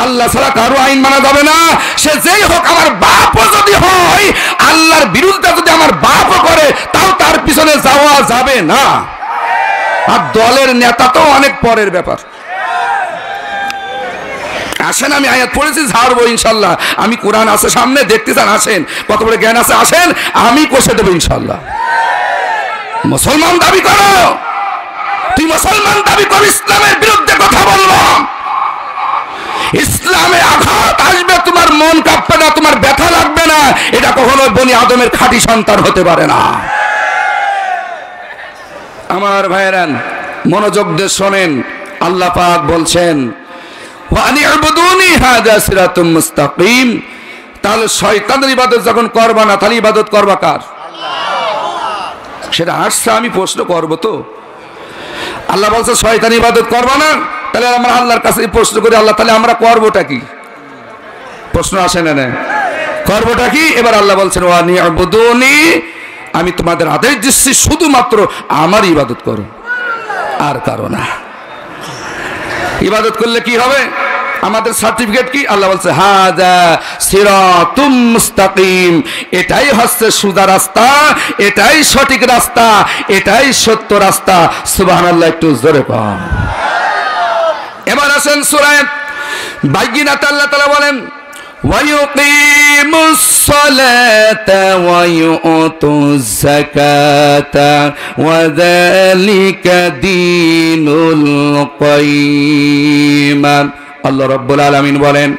আল্লাহ ছাড়া কারো আইন মানা যাবে না। সে যেই হোক, আমার বাপও যদি হয়, আল্লাহর বিরুদ্ধে যদি আমার বাপও করে, তাও তার পিছনে যাওয়া যাবে না। আর দলের নেতা তো অনেক পরের ব্যাপার। আসেন, আমি আয়াত পড়েছি, ঝাড়বো ইনশাল্লাহ। আমি কোরআন আছে সামনে, দেখতে চান আসেন, কত বড় জ্ঞান আছে আসেন, আমি কষে দেবো ইনশাল্লাহ। মুসলমান দাবি করো, তুই মুসলমান দাবি কর, ইসলামের বিরুদ্ধে কথা বললাম, ইসলামে আঘাত আসবে, তোমার মন কাঁপবে না, তোমার ব্যথা লাগবে না, এটা কখনো বনি আদমের খাঁটি সন্তান হতে পারে না। আমার ভাইয়েরান, মনোযোগ দিয়ে শোনেন, আল্লাহ পাক বলছেন ওয়ানি'বুদুনি হাযা সিরাতুম মুস্তাকিম। তাহলে শয়তানের ইবাদত যখন করবা না, তাহলে ইবাদত করবা কার? সেটা আসছে, আমি প্রশ্ন করব তো। আল্লাহ বলছে শয়তান ইবাদত করবা না, তাহলে আমরা আল্লাহর কাছে প্রশ্ন করি, আল্লাহ তাহলে আমরা করবোটা কি? প্রশ্ন আসে না, না করবোটা কি? এবার আল্লাহ বলছেন ওয়ানি'বুদুনি, আমি তোমাদের আদেশ দিচ্ছি শুধুমাত্র আমার ইবাদত করো, আর কারো না। ইবাদত করলে কি হবে? আমাদের সার্টিফিকেট কি? আল্লাহ বলছে হাযা সিরাতুম মুস্তাকিম, এটাই হচ্ছে সোজা রাস্তা, এটাই সঠিক রাস্তা, এটাই সত্য রাস্তা। সুবহানাল্লাহ, একটু জোরে কম। এবার আসেন সূরা বাইয়িনাতে আল্লাহ তাআলা বলেন وَيُقِيمُوا الصَّلَاةَ وَيُؤْتُوا الزَّكَاةَ وَذَلِكَ دِينُ الْقَيِّمَةِ। আল্লাহ রাব্বুল আলামিন বলেন,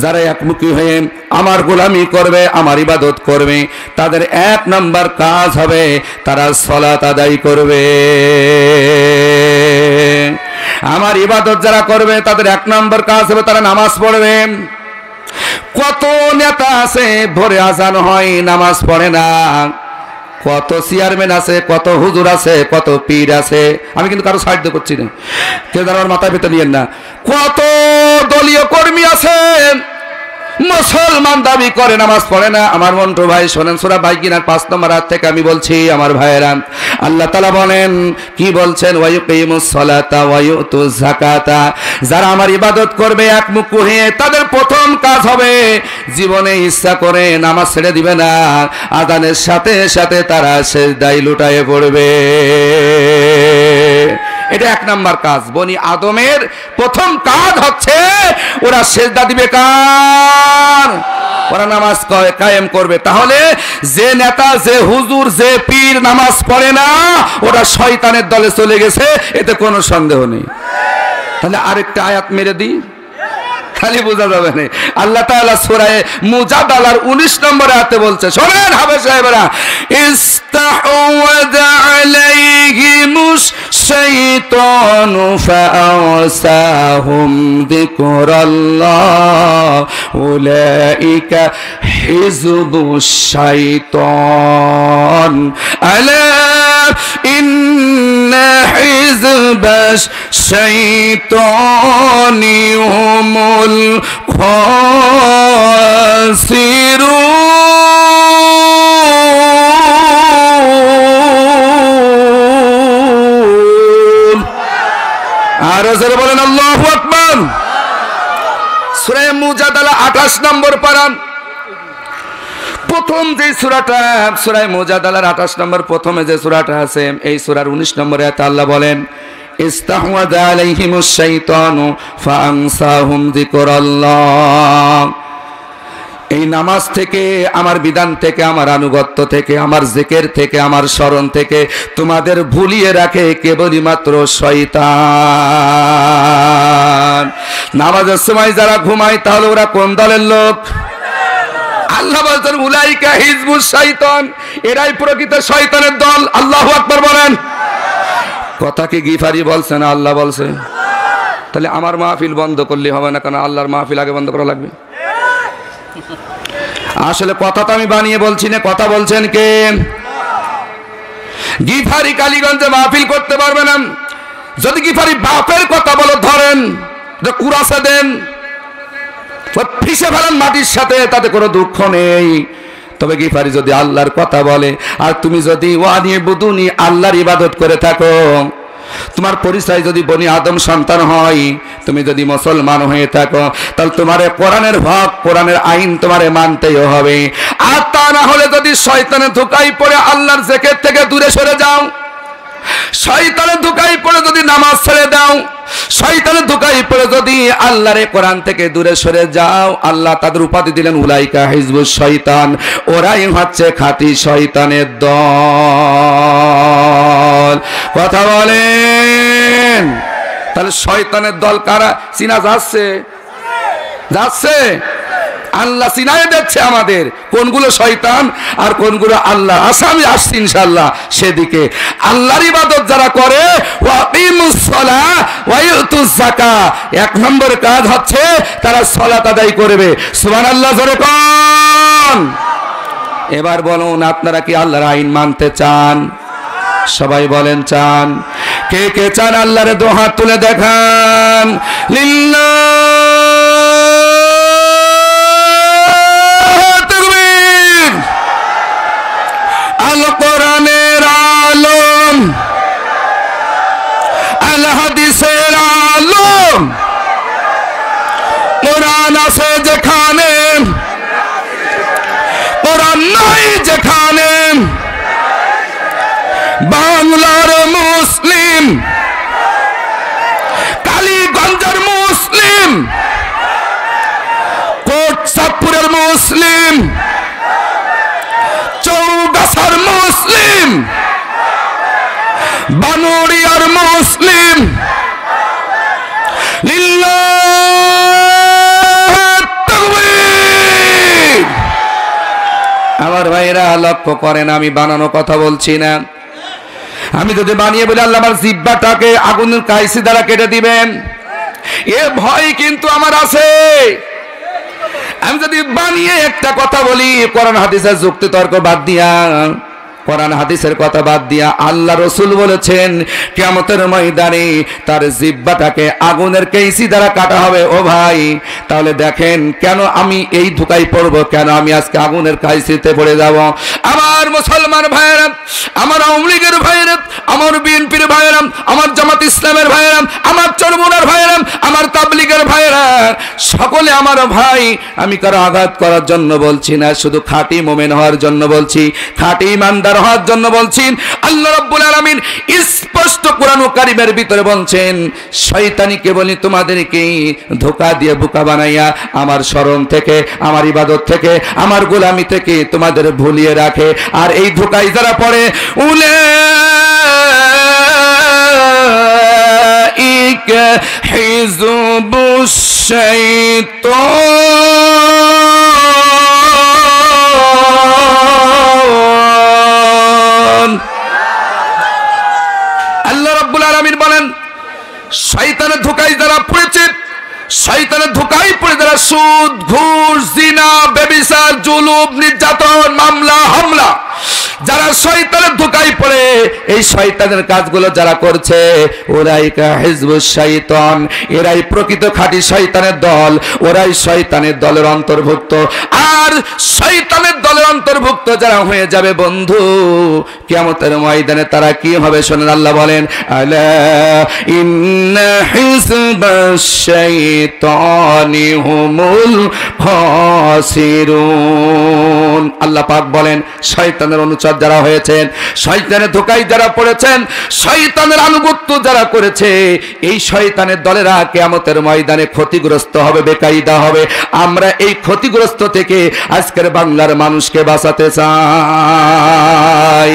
যারা একমুখী হয়ে আমার গোলামি করবে, আমার ইবাদত করবে, তাদের এক নাম্বার কাজ হবে তারা সালাত আদায় করবে। আমার ইবাদত যারা করবে, তাদের এক নাম্বার কাজ হবে তারা নামাজ পড়বে। কত নেতা আছে ভোরে আজান হয়, নামাজ পড়ে না। কত চেয়ারম্যান আছে, কত হুজুর আছে, কত পীর আছে, আমি কিন্তু কারো সাহায্য করছি না, কেউ যেন আমার মাথায় পেতে নিয়েন না। কত দলীয় কর্মী আছে, মুসলমান দাবি করে নামাজ পড়ে না। আমার মন্টু ভাই শোনেন, সূরা বাইয়িনার 5 নম্বর আয়াত থেকে আমি বলছি, আমার ভাইয়েরা, আল্লাহ তাআলা বলেন, কি বলছেন? ওয়ায়ুকিমুস সালাতা ওয়ায়ুতুজ যাকাতা, যারা আমার ইবাদত করবে একমুখী হয়ে, তাদের প্রথম কাজ হবে জীবনে ইচ্ছা করে নামাজ ছেড়ে দিবে না, আযানের সাথে সাথে তারা সিজদায় লুটায়ে পড়বে। এটা এক নাম্বার কাজ। বনি আদমের প্রথম কাজ হচ্ছে ওরা সিজদা দিবে কার? ওরা নামাজ কায়েম করবে। তাহলে যে নেতা, যে হুজুর, যে পীর নামাজ পড়ে না, ওরা শয়তানের দলে চলে গেছে, এতে কোনো সন্দেহ নেই। তাহলে আরেকটা আয়াত মেরে দিই, খালি বোঝা যাবে না। আল্লাহ তাআলা সূরা মুজাদালার 19 নম্বর আয়াতে বলছে, শোনেন হাবেশ সাহেবরা, ইস্তাহওয়াযা আলাইহিমুশ শাইতানু ফাআসাহুম যিকরাল্লাহ উলাইকা হিজবুশ শাইতান আলা ইন্না হিজবাশ শাইতানি হুমুল খাসিরুন। আর যারা বলেন আল্লাহু আকবার। সূরা মুজাদালা 28 নম্বর পারা, প্রথম যে সূরাটা, সূরা মুজাদালার 28 নম্বর প্রথমে যে সূরাটা আছে, এই সূরার 19 নম্বর আয়াতে আল্লাহ বলেন, ইস্তাহওয়াযা আলাইহিমুশ শাইতানু ফাআনসাহুম যিকরাল্লাহ। এই নামাজ থেকে, আমার বিধান থেকে, আমার আনুগত্য থেকে, আমার জিকির থেকে, আমার স্মরণ থেকে তোমাদের ভুলিয়ে রাখে কেবলই মাত্র শয়তান। নামাজের সময় যারা ঘুমায়, তাহলে ওরা কোন দলের লোক? আল্লাহ বলছেন উলাইকা হিজবুশ শাইতান, এরাই প্রকৃত শয়তানের দল। আল্লাহু আকবার বলেন। কথা কি গিফারি বলছে না আল্লাহ বলছে? তাহলে আমার মাহফিল বন্ধ করলে হবে না, কারণ আল্লাহর মাহফিল আগে বন্ধ করা লাগবে। আসলে কথা তো আমি বানিয়ে বলছি না, কথা বলছেন কে? গিফারি কালীগঞ্জে মাহফিল করতে পারবে না। যদি গিফারি বাপের কথা বলো, ধরেন যে কুরাসা দেন, ফিসে ফেলেন মাটির সাথে, তাতে কোনো দুঃখ নেই। তবে গিফারি যদি আল্লাহর কথা বলে, আর তুমি যদি ওয়ানি'বুদুনি আল্লাহর ইবাদত করে থাকো, তোমার পরিচয় যদি বনি আদম সন্তান হয়, তুমি যদি মুসলমান হয়ে থাকো, তাহলে তোমারে কোরআনের হক, কোরআনের আইন তোমারে মানতেই হবে। আর তা না হলে যদি শয়তানের ধোঁকায় পড়ে আল্লাহর জিকির থেকে দূরে সরে যাও, শয়তানের ধোঁকায় পড়ে যদি নামাজ ছেড়ে দাও, শয়তানের ধোঁকায় পড়ে যদি আল্লাহর কোরআন থেকে দূরে সরে যাও, আল্লাহ তাদের উপাধি দিলেন উলাইকা হিজবুশ শয়তান, ওরাই হচ্ছে খাঁটি শয়তানের দল। কথা বলেন। তাহলে শয়তানের দল কারা চিনা যাচ্ছে? যাচ্ছে? আল্লাহ চিনাই দিচ্ছে আমাদের কোনগুলো শয়তান আর কোনগুলো আল্লাহ। আচ্ছা, আমি আসছি ইনশাআল্লাহ সেদিকে। আল্লাহর ইবাদত যারা করে, ওয়াকিমুস সালাহ ওয়া ইউতুজ যাকাত, এক নম্বর কাজ হচ্ছে তারা সালাত আদায় করবে। সুবহানাল্লাহ জোরে কোন। এবার বলুন, আপনারা কি আল্লাহর আইন মানতে চান? সবাই বলেন চান। কে কে চান? আল্লাহর দুই হাত তুলে দেখান। লিল্লাহ তাকবীর। আল কোরআনের আলম, আল হাদিসের আলম, কোরআন আছে যেখানে, কোরআন নাই যেখানে, বাংলার মুসলিম, কালীগঞ্জের মুসলিম, কোটচাঁদপুরের মুসলিম, চৌগাছার মুসলিম, বানুরিয়ার মুসলিম, লিল্লাহ তাকবীর। আমার ভাইরা লক্ষ্য করেন, আমি বানানো কথা বলছি না। আমি যদি বানিয়ে বলি আল্লাহ আমার জিহ্বাটাকে আগুনের কাইসি দ্বারা কেটে দিবেন, এ ভয় কিন্তু আমার আছে। আমি যদি বানিয়ে একটা কথা বলি, কোরআন হাদিসের যুক্তি তর্ক বাদ দিয়া, কোরআন হাদিসের কথা বাদ দিয়া, আল্লাহ রসুল বলেছেন কিয়ামতের ময়দানে তার জিহ্বাটাকে আগুনের কাইসি দ্বারা কাটা হবে। ও ভাই, তাহলে দেখেন কেন আমি এই ধোঁকায় পড়ব, কেন আমি আজকে আগুনের কাইসিতে পড়ে যাব? আমার মুসলমান ভাইয়েরা, আমার আওয়ামী লীগের ভাইয়েরা, আমার বিএনপির ভাইয়েরা, আমার জামাত ইসলামের ভাইয়েরা, আমার চরমুনার ভাইয়েরা, আমার তাবলীগের ভাইয়েরা, সকলে আমার ভাই। আমি কারো আঘাত করার জন্য বলছি না, শুধু খাঁটি মুমিন হওয়ার জন্য বলছি, খাঁটি ইমানদার হওয়ার জন্য বলছি। আল্লাহ রাব্বুল আলামিন স্পষ্ট কোরআন কারীমের ভিতরে বলছেন, শয়তানি কেবলই তোমাদেরকে ধোঁকা দিয়ে বোকা বানাইয়া আমার শরণ থেকে, আমার ইবাদত থেকে, আমার গোলামি থেকে তোমাদের ভুলিয়ে রাখে। আর এই ধোঁকায় যারা পড়ে, উলাইকা হিজবুশ শাইতান। আল্লাহ রাব্বুল আলামিন বলেন, শয়তানের ধোঁকায় যারা পড়েছে, শয়তানের ধোঁকায় পড়ে যারা সুদ, ঘুষ, জিনা, ব্যভিচার, জুলুম, নির্যাতন, মামলা, হামলা, যারা শয়তানের ধোঁকায় পড়ে এই শয়তানের কাজগুলো যারা করছে, ওরাইকা হিজবুশ শাইতান, এরাই প্রকৃত খাঁটি শয়তানের দল, ওরাই শয়তানের দলের অন্তর্ভুক্ত। আর শয়তানের দলের অন্তর্ভুক্ত যারা হয়ে যাবে বন্ধু, কিয়ামতের ময়দানে তারা কি হবে শোনেন। আল্লাহ বলেন, আলা ইন্না হিজবাশ শাইতানি হুমুল খাসিরুন। আল্লাহ পাক বলেন, শয়তানের অনুচর যারা হয়েছেন, শয়তানের ধোঁকায় যারা পড়েছেন, শয়তানের আনুগত্য যারা করেছে, এই শয়তানের দলেরা কিয়ামতের ময়দানে ক্ষতিগ্রস্ত হবে, বেকায়দা হবে। আমরা এই ক্ষতিগ্রস্ত থেকে আজকের বাংলার মানুষকে বাঁচাতে চাই।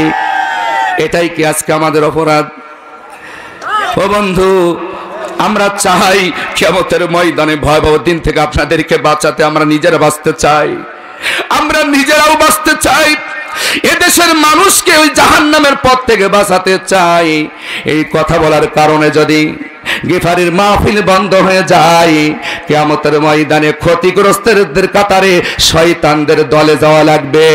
এটাই কি আজকে আমাদের অপরাধ? ও বন্ধু, আমরা চাই কিয়ামতের ময়দানে ভয়াবহ দিন থেকে আপনাদেরকে বাঁচাতে। আমরা নিজেরা বাঁচতে চাই, আমরা নিজেরাও বাঁচতে চাই, এদেশের মানুষকে ওই জাহান্নামের পথ থেকে বাঁচাতে চাই। এই কথা বলার কারণে যদি গিফারির মাহফিল বন্ধ হয়ে যায়, কিয়ামতের ময়দানে ক্ষতিগ্রস্তদের কাতারে শয়তানদের দলে যাওয়া লাগবে।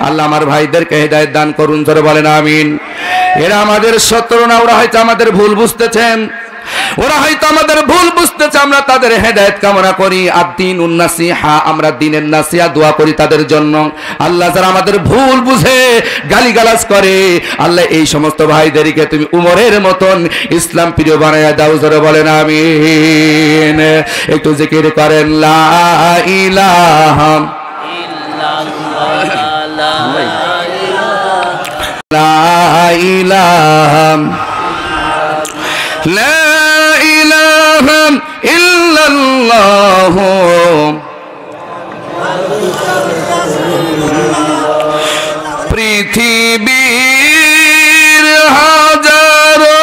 আল্লাহ আমার ভাইদেরকে হেদায়েত দান করুন, জোরে বলেন আমিন। এরা আমাদের শত্রু না, ওরা হয়তো আমাদের ভুল বুঝতেছেন, ওরা হয়তো আমাদের ভুল বুঝতেছে। আমরা তাদের হেদায়েত কামনা করি। আদ-দীনুন নাসিহা, আমরা দ্বীনের নাসিহা দোয়া করি তাদের জন্য। আল্লাহ যারা আমাদের ভুল বুঝে গালিগালাজ করে, আল্লাহ এই সমস্ত ভাইদেরকে তুমি উমরের মতন ইসলাম প্রিয় বানায়া দাও। জোরে বলেন আমিন। একটু জিকির করেন লা ইলাহা ইল্লাল্লাহ, লা ইলাহা লা ইলাহা ইল্লাল্লাহ পৃথিবীর হাজারো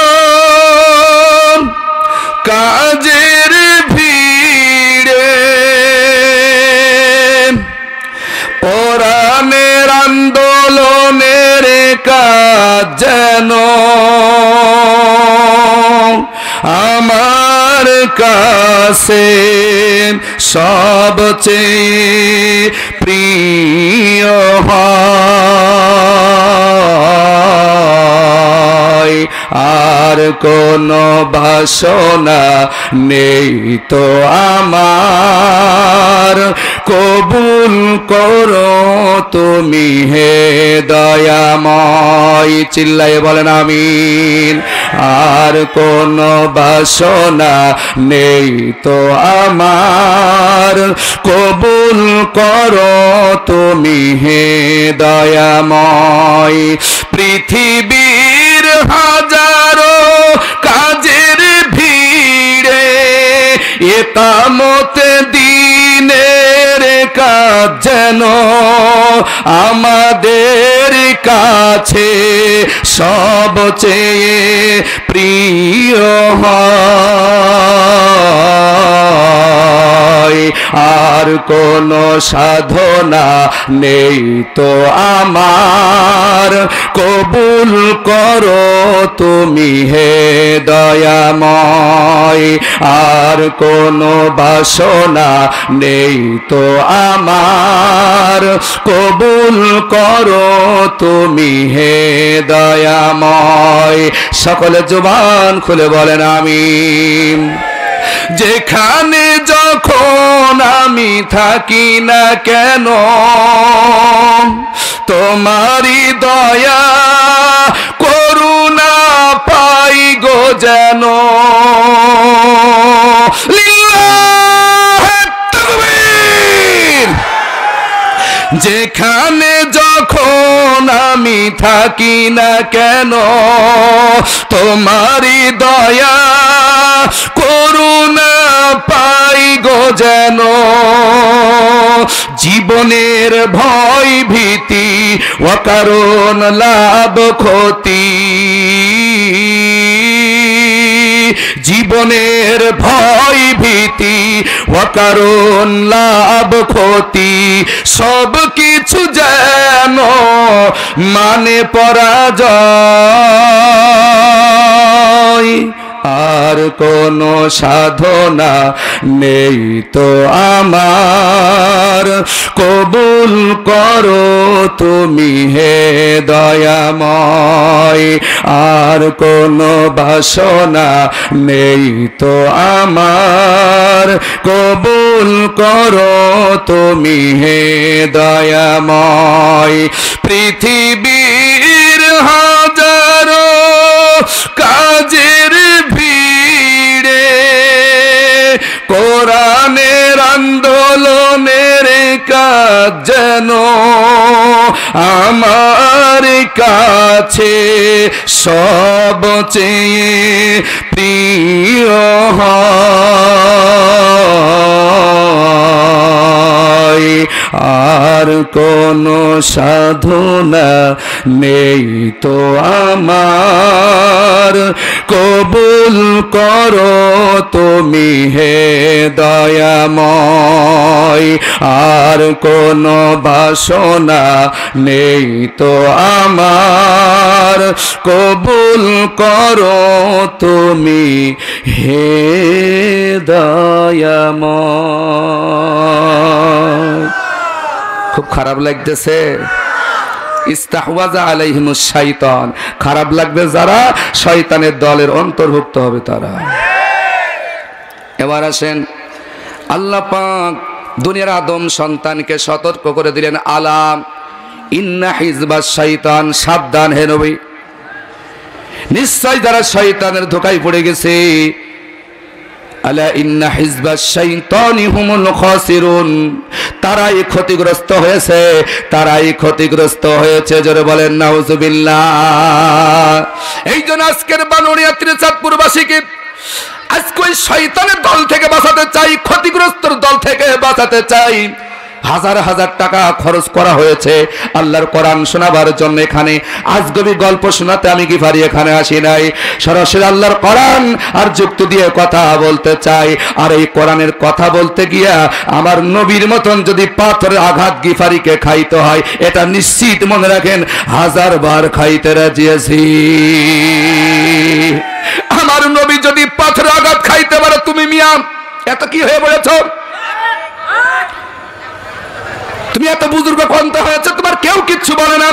কাজের ভিড়ে কোরআনের আন্দোলনের কাজ যেন আমার কাছে সবচেয়ে প্রিয় হয়। আর কোনো বাসনা নেই তো আমার, কবুল করো তুমি হে দয়াময়। চিল্লায়ে বলেন আমিন। আর কোনো বাসনা নেই তো আমার, কবুল করো তুমি হে দয়াময়। পৃথিবীর হাজারো কাজের ভিড়ে একামত দ্বীনের কাজ যেন আমাদের কাছে সবচেয়ে প্রিয় হয়। আর কোনো সাধনা নেই তো আমার, কবুল করো তুমি হে দয়াময়। আর কোনো বাসনা নেই তো আমার, কবুল করো তুমি হে দয়াময়। সকলে জবান খুলে বলেন আমিন। যেখানে যখন আমি থাকি না কেন, তোমারি দয়া করুণা পাই গো যেন। লিল্লাহে তাকবীর। যেখানে যখন আমি থাকি না কেন, তোমারি দয়া করুণা পাই গো যেন। জীবনের ভয় ভীতি অকারণ লাভ ক্ষতি, জীবনের ভয় ভীতি অকারণ লাভ ক্ষতি, সব কিছু যেন মানে পরাজয়। আর কোনো সাধনা নেই তো আমার, কবুল করো তুমি হে দয়াময়। আর কোনো বাসনা নেই তো আমার, কবুল করো তুমি হে দয়াময়। পৃথিবীর হাজারো কাজের ভিড়ে কোরআনের আন্দোলনের কাজ যেন আমার কাছে সবচেয়ে প্রিয় হয়। আর কোনো সাধনা নেই তো আমার, কবুল করো তুমি হে দয়াময়। আর কোনো বাসনা নেই তো আমার, কবুল করো তুমি হে দয়াময়। খুব খারাপ লাগতেছে। ইস্তাহওয়াজা আলাইহিমুশ শাইতান, খারাপ লাগবে যারা শয়তানের দলের অন্তর্ভুক্ত হবে তারা। এবার আসেন, আল্লাহ পাক দুনিয়ার আদম সন্তানকে সতর্ক করে দিলেন, আলাম ইন্না হিজবাস শাইতান, সাবধান হে নবী, নিশ্চয় যারা শয়তানের ধোঁকায় পড়ে গেছে, আলা ইন্না হিজবাস শাইতানি হুমুল খাসিরুন, তারাই ক্ষতিগ্রস্ত হয়েছে, তারাই ক্ষতিগ্রস্ত হয়েছে। জোরে বলেন নাউজুবিল্লাহ। এই জন্য আজকের বানুড়িয়া ত্রিচাঁদপুরবাসীকে আজকে ওই শয়তানের দল থেকে বাঁচাতে চাই, ক্ষতিগ্রস্তর দল থেকে বাঁচাতে চাই। হাজার হাজার টাকা খরচ করা হয়েছে আল্লাহর কোরআন শোনাবার জন্য। এখানে আজগবি গল্প শোনাতে আমি গিফারি এখানে আসি নাই, সরাসরি আল্লাহর কোরআন আর যুক্তি দিয়ে কথা বলতে চাই। আর এই কোরআনের কথা বলতে গিয়া আমার নবীর মতন যদি পাথরের আঘাত গিফারিকে খাইতে হয়, এটা নিশ্চিত মনে রাখেন, 1000 বার খাইতে রাজি আছি। আমার নবী যদি পাথরের আঘাত খাইতে পারে, তুমি মিয়া এত কি হয়ে বলেছ? তুমি এত বুজুর্গ কন্ত হয়েছে, তোমার কেউ কিচ্ছু বলে না।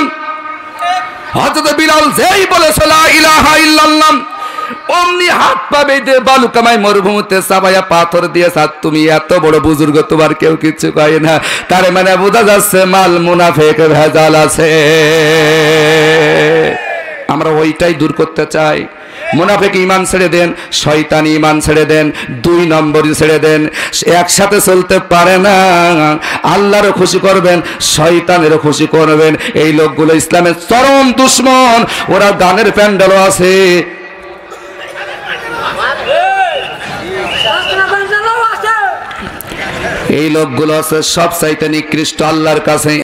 হযরত বিলাল যেই বলেছে লা ইলাহা ইল্লাল্লাহ, অমনি হাত পা বেঁধে বালু কামাই মরুভূমিতে চাবাইয়া পাথর দিয়েছে। আর তুমি এত বড় বুজুর্গ, তোমার কেউ কিচ্ছু কয় না। তার মানে বোঝা যাচ্ছে মাল মুনাফিক ভেজাল আছে। আমরা ওইটাই দূর করতে চাই। মুনাফিক ঈমান ছেড়ে দেন, শয়তানি ঈমান ছেড়ে দেন, 2 নম্বরই ছেড়ে দেন। একসাথে চলতে পারে না। আল্লাহরও খুশি করবেন, শয়তানেরও খুশি করবেন। এই লোকগুলো ইসলামের চরম দুশমন। ওরা গানের প্যান্ডেলও আছে, এই লোকগুলো আছে সব চাইতে নিকৃষ্ট আল্লাহর কাছে।